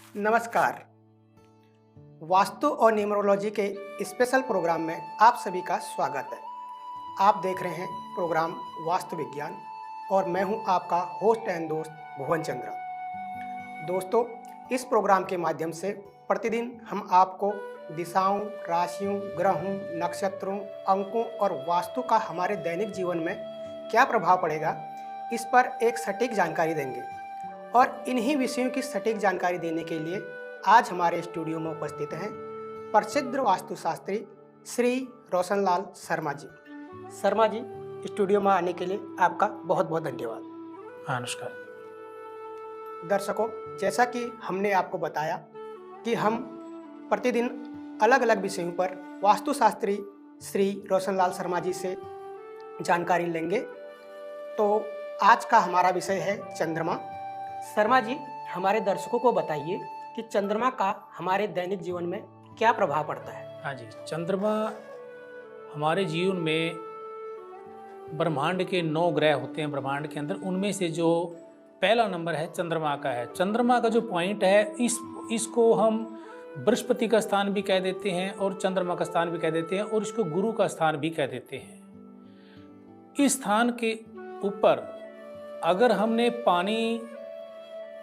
नमस्कार। वास्तु और न्यूमरोलॉजी के स्पेशल प्रोग्राम में आप सभी का स्वागत है। आप देख रहे हैं प्रोग्राम वास्तु विज्ञान और मैं हूं आपका होस्ट एंड दोस्त भुवन चंद्रा। दोस्तों, इस प्रोग्राम के माध्यम से प्रतिदिन हम आपको दिशाओं, राशियों, ग्रहों, नक्षत्रों, अंकों और वास्तु का हमारे दैनिक जीवन में क्या प्रभाव पड़ेगा, इस पर एक सटीक जानकारी देंगे। और इन्हीं विषयों की सटीक जानकारी देने के लिए आज हमारे स्टूडियो में उपस्थित हैं प्रसिद्ध वास्तुशास्त्री श्री रोशनलाल शर्मा जी। शर्मा जी, स्टूडियो में आने के लिए आपका बहुत बहुत धन्यवाद। नमस्कार। दर्शकों, जैसा कि हमने आपको बताया कि हम प्रतिदिन अलग अलग विषयों पर वास्तुशास्त्री श्री रोशनलाल शर्मा जी से जानकारी लेंगे। तो आज का हमारा विषय है चंद्रमा। शर्मा जी, हमारे दर्शकों को बताइए कि चंद्रमा का हमारे दैनिक जीवन में क्या प्रभाव पड़ता है। हाँ जी, चंद्रमा हमारे जीवन में ब्रह्मांड के 9 ग्रह होते हैं ब्रह्मांड के अंदर, उनमें से जो पहला नंबर है चंद्रमा का है। चंद्रमा का जो पॉइंट है इसको हम बृहस्पति का स्थान भी कह देते हैं और चंद्रमा का स्थान भी कह देते हैं और इसको गुरु का स्थान भी कह देते हैं। इस स्थान के ऊपर अगर हमने पानी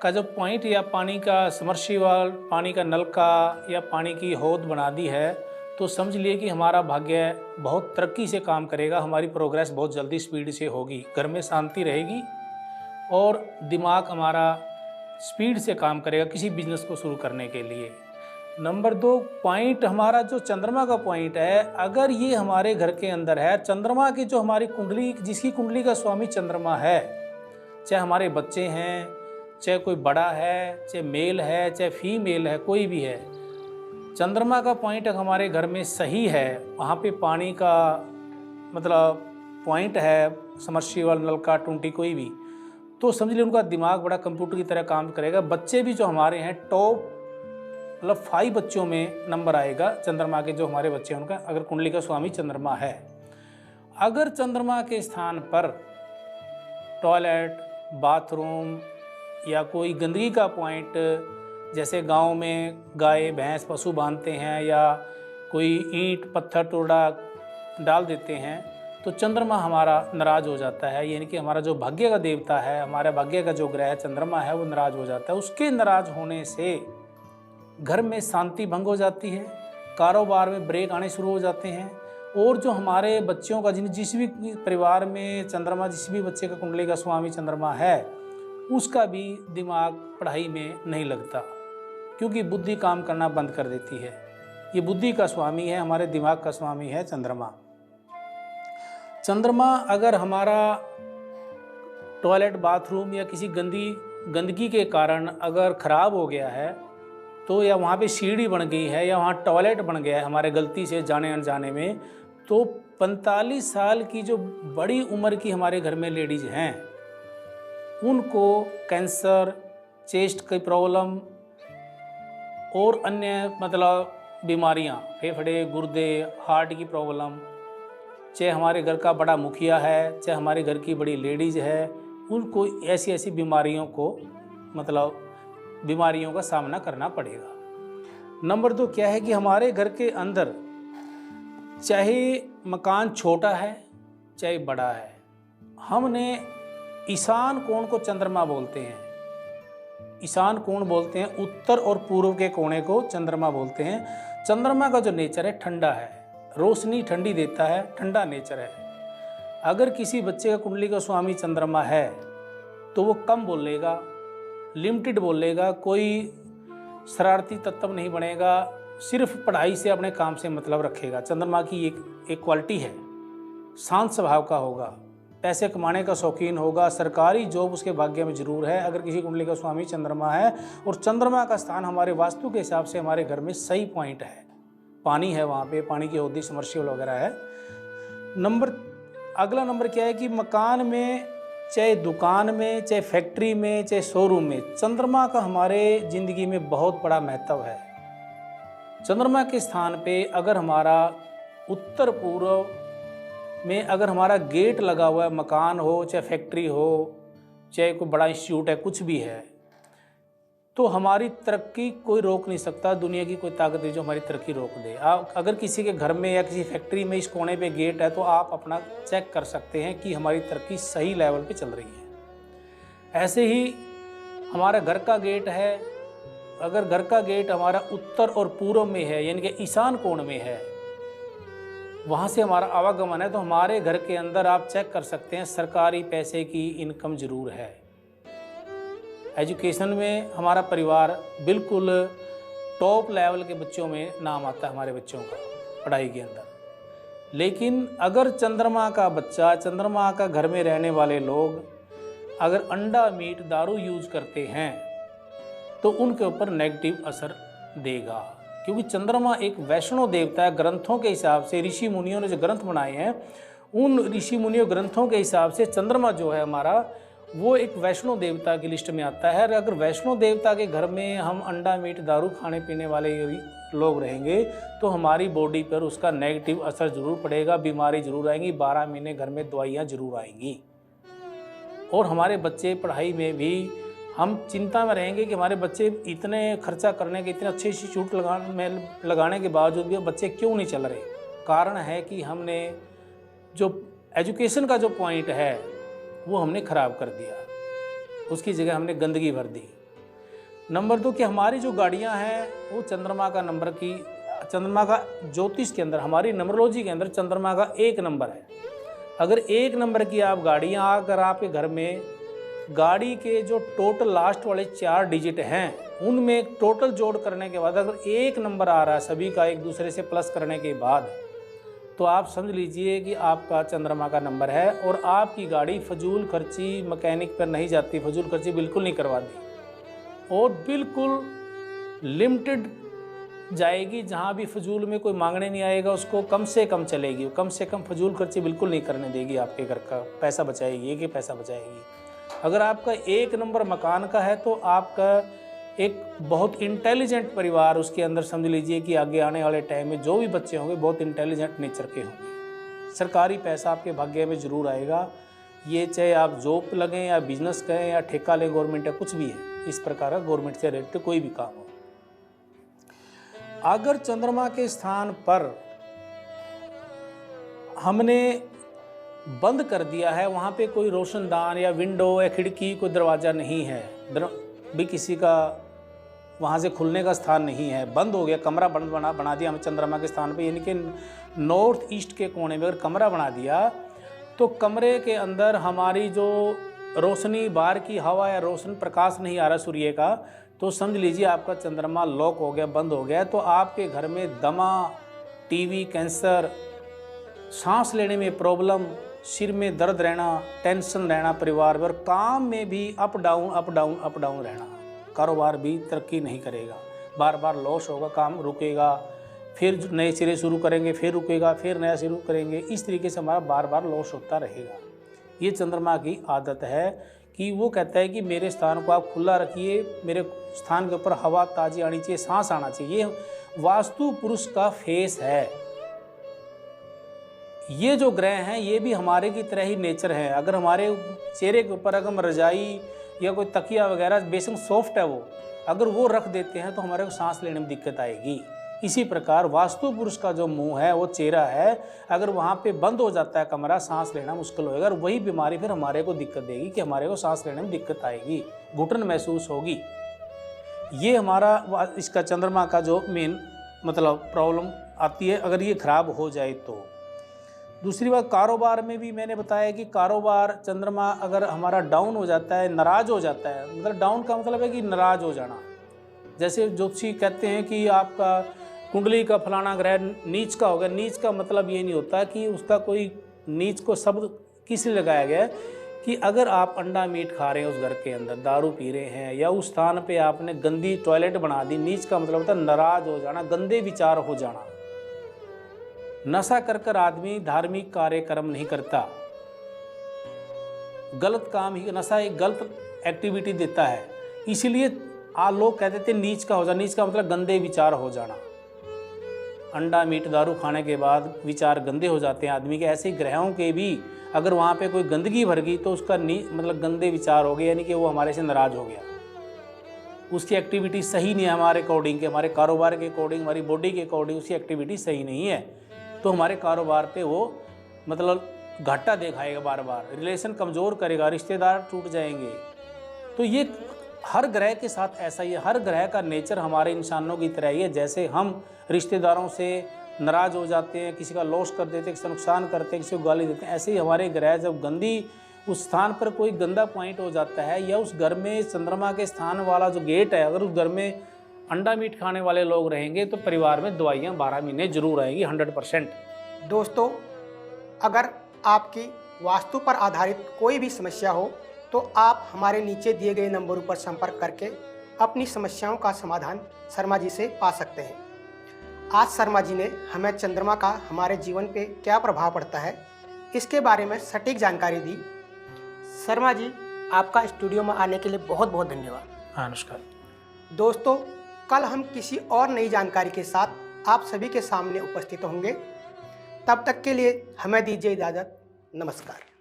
का जो पॉइंट या पानी का समर्सिबल, पानी का नलका या पानी की हौद बना दी है, तो समझ लिए कि हमारा भाग्य बहुत तरक्की से काम करेगा, हमारी प्रोग्रेस बहुत जल्दी स्पीड से होगी, घर में शांति रहेगी और दिमाग हमारा स्पीड से काम करेगा किसी बिजनेस को शुरू करने के लिए। नंबर 2 पॉइंट हमारा जो चंद्रमा का पॉइंट है, अगर ये हमारे घर के अंदर है, चंद्रमा की जो हमारी कुंडली, जिसकी कुंडली का स्वामी चंद्रमा है, चाहे हमारे बच्चे हैं, चाहे कोई बड़ा है, चाहे मेल है, चाहे फीमेल है, कोई भी है, चंद्रमा का पॉइंट हमारे घर में सही है, वहाँ पे पानी का मतलब पॉइंट है, समर्सिबल, नलका, टूंटी, कोई भी, तो समझ लीजिए उनका दिमाग बड़ा कंप्यूटर की तरह काम करेगा। बच्चे भी जो हमारे हैं टॉप मतलब 5 बच्चों में नंबर आएगा चंद्रमा के, जो हमारे बच्चे हैं उनका, अगर कुंडली का स्वामी चंद्रमा है। अगर चंद्रमा के स्थान पर टॉयलेट, बाथरूम या कोई गंदगी का पॉइंट, जैसे गांव में गाय भैंस पशु बांधते हैं या कोई ईंट पत्थर टोड़ा डाल देते हैं, तो चंद्रमा हमारा नाराज़ हो जाता है। यानी कि हमारा जो भाग्य का देवता है, हमारे भाग्य का जो ग्रह चंद्रमा है, वो नाराज़ हो जाता है। उसके नाराज़ होने से घर में शांति भंग हो जाती है, कारोबार में ब्रेक आने शुरू हो जाते हैं और जो हमारे बच्चों का जिस भी परिवार में चंद्रमा, जिस भी बच्चे का कुंडली का स्वामी चंद्रमा है, उसका भी दिमाग पढ़ाई में नहीं लगता, क्योंकि बुद्धि काम करना बंद कर देती है। ये बुद्धि का स्वामी है, हमारे दिमाग का स्वामी है चंद्रमा। चंद्रमा अगर हमारा टॉयलेट, बाथरूम या किसी गंदगी के कारण अगर ख़राब हो गया है, तो या वहाँ पे सीढ़ी बन गई है या वहाँ टॉयलेट बन गया है हमारे गलती से जाने अनजाने में, तो 45 साल की जो बड़ी उम्र की हमारे घर में लेडीज़ हैं, उनको कैंसर, चेस्ट की प्रॉब्लम और अन्य मतलब बीमारियां, फेफड़े, गुर्दे, हार्ट की प्रॉब्लम, चाहे हमारे घर का बड़ा मुखिया है, चाहे हमारे घर की बड़ी लेडीज़ है, उनको ऐसी ऐसी बीमारियों का सामना करना पड़ेगा। नंबर 2 क्या है कि हमारे घर के अंदर चाहे मकान छोटा है चाहे बड़ा है, हमने ईशान कोण को चंद्रमा बोलते हैं। ईशान कोण बोलते हैं, उत्तर और पूर्व के कोने को चंद्रमा बोलते हैं। चंद्रमा का जो नेचर है ठंडा है, रोशनी ठंडी देता है, ठंडा नेचर है। अगर किसी बच्चे का कुंडली का स्वामी चंद्रमा है तो वो कम बोलेगा, लिमिटेड बोलेगा, कोई शरारती तत्व नहीं बनेगा, सिर्फ पढ़ाई से अपने काम से मतलब रखेगा। चंद्रमा की एक क्वालिटी है, शांत स्वभाव का होगा, पैसे कमाने का शौकीन होगा, सरकारी जॉब उसके भाग्य में जरूर है अगर किसी कुंडली का स्वामी चंद्रमा है। और चंद्रमा का स्थान हमारे वास्तु के हिसाब से हमारे घर में सही पॉइंट है, पानी है, वहाँ पे पानी की हौदी, समर्सिबल वगैरह है। अगला नंबर क्या है कि मकान में, चाहे दुकान में, चाहे फैक्ट्री में, चाहे शोरूम में, चंद्रमा का हमारे ज़िंदगी में बहुत बड़ा महत्व है। चंद्रमा के स्थान पे अगर हमारा उत्तर पूर्व में अगर हमारा गेट लगा हुआ है, मकान हो चाहे फैक्ट्री हो चाहे कोई बड़ा इंस्टीट्यूट है, कुछ भी है, तो हमारी तरक्की कोई रोक नहीं सकता। दुनिया की कोई ताकत नहीं जो हमारी तरक्की रोक दे। आप अगर किसी के घर में या किसी फैक्ट्री में इस कोने पे गेट है तो आप अपना चेक कर सकते हैं कि हमारी तरक्की सही लेवल पे चल रही है। ऐसे ही हमारा घर का गेट है, अगर घर का गेट हमारा उत्तर और पूर्व में है यानी कि ईशान कोण में है, वहाँ से हमारा आवागमन है, तो हमारे घर के अंदर आप चेक कर सकते हैं सरकारी पैसे की इनकम ज़रूर है। एजुकेशन में हमारा परिवार बिल्कुल टॉप लेवल के बच्चों में नाम आता है हमारे बच्चों का पढ़ाई के अंदर। लेकिन अगर चंद्रमा का बच्चा, चंद्रमा का घर में रहने वाले लोग अगर अंडा मीट दारू यूज करते हैं तो उनके ऊपर नेगेटिव असर देगा, क्योंकि चंद्रमा एक वैष्णो देवता है। ग्रंथों के हिसाब से ऋषि मुनियों ने जो ग्रंथ बनाए हैं उन ऋषि मुनियों ग्रंथों के हिसाब से चंद्रमा जो है हमारा वो एक वैष्णो देवता की लिस्ट में आता है। अगर वैष्णो देवता के घर में हम अंडा मीट दारू खाने पीने वाले लोग रहेंगे तो हमारी बॉडी पर उसका नेगेटिव असर जरूर पड़ेगा, बीमारी जरूर आएंगी, 12 महीने घर में दवाइयाँ जरूर आएंगी। और हमारे बच्चे पढ़ाई में भी हम चिंता में रहेंगे कि हमारे बच्चे इतने खर्चा करने के, इतने अच्छे इंस्टीट्यूट लगाने के बावजूद भी बच्चे क्यों नहीं चल रहे। कारण है कि हमने जो एजुकेशन का जो पॉइंट है वो हमने ख़राब कर दिया, उसकी जगह हमने गंदगी भर दी। नंबर 2 कि हमारी जो गाड़ियां हैं वो चंद्रमा का नंबर की, चंद्रमा का ज्योतिष के अंदर, हमारी नंबरोलॉजी के अंदर चंद्रमा का 1 नंबर है। अगर 1 नंबर की आप गाड़ियां, अगर आपके घर में गाड़ी के जो टोटल लास्ट वाले 4 डिजिट हैं उनमें टोटल जोड़ करने के बाद अगर 1 नंबर आ रहा है सभी का एक दूसरे से प्लस करने के बाद, तो आप समझ लीजिए कि आपका चंद्रमा का नंबर है और आपकी गाड़ी फजूल खर्ची मैकेनिक पर नहीं जाती, फजूल खर्ची बिल्कुल नहीं करवाती और बिल्कुल लिमिटेड जाएगी। जहाँ भी फजूल में कोई मांगने नहीं आएगा उसको कम से कम चलेगी, कम से कम फजूल खर्ची बिल्कुल नहीं करने देगी, आपके घर का पैसा बचाएगी, एक ही पैसा बचाएगी। अगर आपका 1 नंबर मकान का है तो आपका एक बहुत इंटेलिजेंट परिवार उसके अंदर, समझ लीजिए कि आगे आने वाले टाइम में जो भी बच्चे होंगे बहुत इंटेलिजेंट नेचर के होंगे। सरकारी पैसा आपके भाग्य में ज़रूर आएगा, ये चाहे आप जॉब पे लगें या बिजनेस करें या ठेका लें गवर्नमेंट या कुछ भी है, इस प्रकार का गवर्नमेंट से रिलेटेड कोई भी काम हो। अगर चंद्रमा के स्थान पर हमने बंद कर दिया है, वहाँ पे कोई रोशनदान या विंडो या खिड़की, कोई दरवाज़ा नहीं है, भी किसी का वहाँ से खुलने का स्थान नहीं है, बंद हो गया, कमरा बंद बना दिया हम चंद्रमा के स्थान पे, यानी कि नॉर्थ ईस्ट के कोने में अगर कमरा बना दिया तो कमरे के अंदर हमारी जो रोशनी, बाहर की हवा या रोशन प्रकाश नहीं आ रहा सूर्य का, तो समझ लीजिए आपका चंद्रमा लॉक हो गया, बंद हो गया। तो आपके घर में दमा, टीबी, कैंसर, सांस लेने में प्रॉब्लम, सिर में दर्द रहना, टेंशन रहना परिवार में, और काम में भी up down up down up down रहना, कारोबार भी तरक्की नहीं करेगा, बार बार लॉस होगा, काम रुकेगा, फिर नए सिरे शुरू करेंगे, फिर रुकेगा, फिर नया शुरू करेंगे, इस तरीके से हमारा बार बार लॉस होता रहेगा। ये चंद्रमा की आदत है कि वो कहता है कि मेरे स्थान को आप खुला रखिए, मेरे स्थान के ऊपर हवा ताज़ी आनी चाहिए, सांस आना चाहिए। ये वास्तु पुरुष का फेस है। ये जो ग्रह हैं ये भी हमारे की तरह ही नेचर है। अगर हमारे चेहरे के ऊपर अगर हम रजाई या कोई तकिया वगैरह बेशक सॉफ्ट है वो, अगर वो रख देते हैं तो हमारे को सांस लेने में दिक्कत आएगी। इसी प्रकार वास्तु पुरुष का जो मुंह है, वो चेहरा है, अगर वहाँ पे बंद हो जाता है कमरा, सांस लेना मुश्किल होएगा, और वही बीमारी फिर हमारे को दिक्कत देगी कि हमारे को सांस लेने में दिक्कत आएगी, घुटन महसूस होगी। ये हमारा इसका चंद्रमा का जो मेन मतलब प्रॉब्लम आती है अगर ये खराब हो जाए तो। दूसरी बात, कारोबार में भी मैंने बताया कि कारोबार चंद्रमा अगर हमारा डाउन हो जाता है, नाराज हो जाता है, मतलब डाउन का मतलब है कि नाराज हो जाना। जैसे ज्योतिषी कहते हैं कि आपका कुंडली का फलाना ग्रह नीच का हो गया, नीच का मतलब ये नहीं होता कि उसका कोई नीच को शब्द किस लिए लगाया गया है कि अगर आप अंडा मीट खा रहे हैं उस घर के अंदर, दारू पी रहे हैं या उस स्थान पे आपने गंदी टॉयलेट बना दी, नीच का मतलब होता है नाराज हो जाना, गंदे विचार हो जाना। नशा कर कर आदमी धार्मिक कार्यक्रम नहीं करता, गलत काम ही, नशा एक गलत एक्टिविटी देता है, इसीलिए लोग कहते थे नीच का हो जाना। नीच का मतलब गंदे विचार हो जाना। अंडा मीट दारू खाने के बाद विचार गंदे हो जाते हैं आदमी के। ऐसे ग्रहों के भी अगर वहाँ पे कोई गंदगी भर गई तो उसका मतलब गंदे विचार हो गए, यानी कि वो हमारे से नाराज हो गया। उसकी एक्टिविटी सही नहीं है हमारे अकॉर्डिंग के, हमारे कारोबार के अकॉर्डिंग, हमारी बॉडी के अकॉर्डिंग उसकी एक्टिविटी सही नहीं है, तो हमारे कारोबार पे वो मतलब घाटा दिखाएगा, बार बार रिलेशन कमज़ोर करेगा, रिश्तेदार टूट जाएंगे। तो ये हर ग्रह के साथ ऐसा ही है, हर ग्रह का नेचर हमारे इंसानों की तरह ही है। जैसे हम रिश्तेदारों से नाराज़ हो जाते हैं, किसी का लॉस कर देते हैं, किसी का नुकसान करते हैं, किसी को गाली देते हैं, ऐसे ही हमारे ग्रह जब गंदी उस स्थान पर कोई गंदा पॉइंट हो जाता है, या उस घर में चंद्रमा के स्थान वाला जो गेट है, अगर उस घर में अंडा मीट खाने वाले लोग रहेंगे तो परिवार में दवाइयाँ 12 महीने जरूर आएंगी 100%। दोस्तों, अगर आपकी वास्तु पर आधारित कोई भी समस्या हो तो आप हमारे नीचे दिए गए नंबरों पर संपर्क करके अपनी समस्याओं का समाधान शर्मा जी से पा सकते हैं। आज शर्मा जी ने हमें चंद्रमा का हमारे जीवन पे क्या प्रभाव पड़ता है इसके बारे में सटीक जानकारी दी। शर्मा जी, आपका स्टूडियो में आने के लिए बहुत बहुत धन्यवाद। हाँ, नमस्कार दोस्तों, कल हम किसी और नई जानकारी के साथ आप सभी के सामने उपस्थित होंगे। तब तक के लिए हमें दीजिए इजाज़त। नमस्कार।